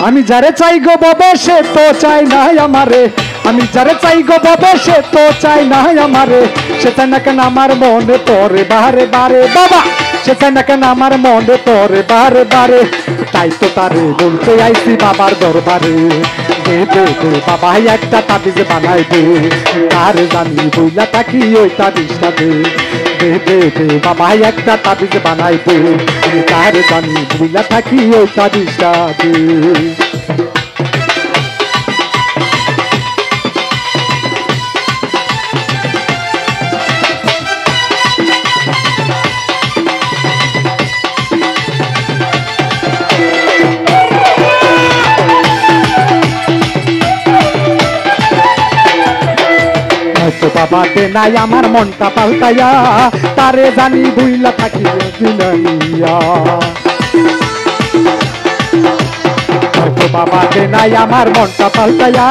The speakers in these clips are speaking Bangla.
আমি যারে চাই গো ববে সে তো চাই না আমারে, আমি যারে চাই গো ববে সে তো চাই না আমারে, সে চাই না কেন আমার মনে পড়ে বারে বারে বাবা, সে চাই না কেন আমার মনে পড়ে বারে বারে, তাই তো তারে বলতে আইছি বাবার দরবারে, দে দে দে বাবা একটা তাবিজ বানাই দে, তার জানি বইলা থাকি ওই তাবিজটা দে, দে দে দে বাবা একটা তাবিজ বানাই দে, তার জানি বইলা থাকি ওই তাবিজটা দে। বাবা দে নাই আমার মনটা পাল্টাইয়া, তারে জানি বুইলা থাকি দিনাইয়া, বাবা দে নাই আমার মনটা পাল্টাইয়া,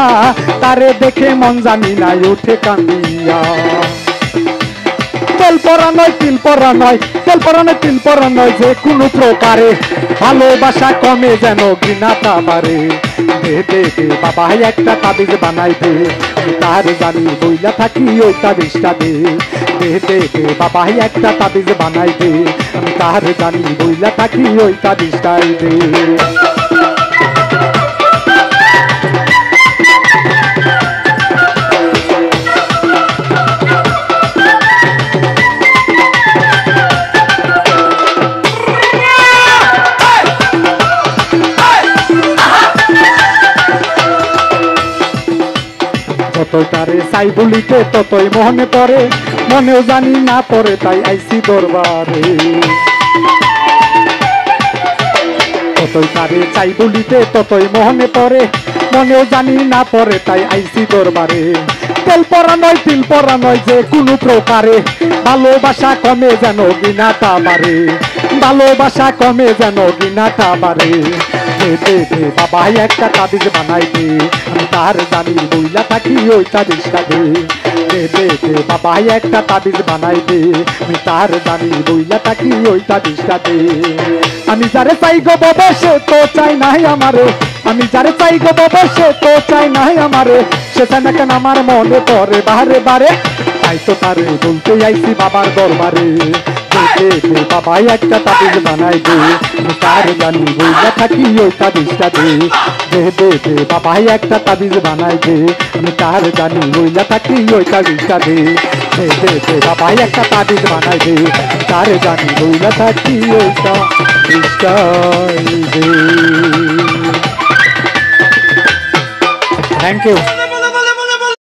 তারে দেখে মন জানি নাই উঠে কান্দিয়া, তেল পরা নয় তিল পরা নয়, তেল পরা নয় তিল পরা নয়, যে কোনো প্রকারে ভালোবাসা কমে যেন ঘৃণাটা বাড়ে, দে দে দে বাবা একটা তাবিজ বানাই দে, তার জানি বইলা থাকি ওই তাবিজটা দে, দে দে দে বাবা একটা তাবিজ বানাই দে, আমি তার জানি বইলা থাকি ওই তাবিজটাই দে। যতই তারে চাই বলিতে ততই মনে পড়ে, মনেও জানি না পড়ে তাই আইসি দরবারে, যতই তারে চাই বলিতে ততই মনে পড়ে, মনেও জানি না পড়ে তাই আইসি দরবারে, তেল পরা নয় তিল পরা নয়, যে কোনো প্রকারে ভালোবাসা কমে যেন ঘৃণাটা বাড়ে, ভালোবাসা কমে যেন ঘৃণাটা বাড়ে, দে দে দে বাবা একটা তাবিজ বানাই দে, আমি তার জানি বইলা থাকি ওই তাবিজটা দে, দে দে দে বাবা একটা তাবিজ বানাই দে, আমি তার জানি বইলা থাকি ওই তাবিজটা দে। আমি যারে চাই গো ববে সে তো চাই নাই আমারে, আমি যারে চাই গো ববে সে তো চাই নাই আমারে, সে চাই না কেন আমার মনে পড়ে বারে বারে, তাই তো তারে বলতে আইছি বাবার দরবারে, দে দে দে বাবা একটা তাবিজ বানাই দে, আমি তার জানি বইলা থাকি ওই তাবিজটা দে, দে দে দে বাবা একটা তাবিজ বানাই দে, আমি তার জানি বইলা থাকি ওই তাবিজটা দে, দে দে দে বাবা একটা তাবিজ বানাই দে, তার জানি বইলা থাকি ওই তাবিজটাই দে। Thank you.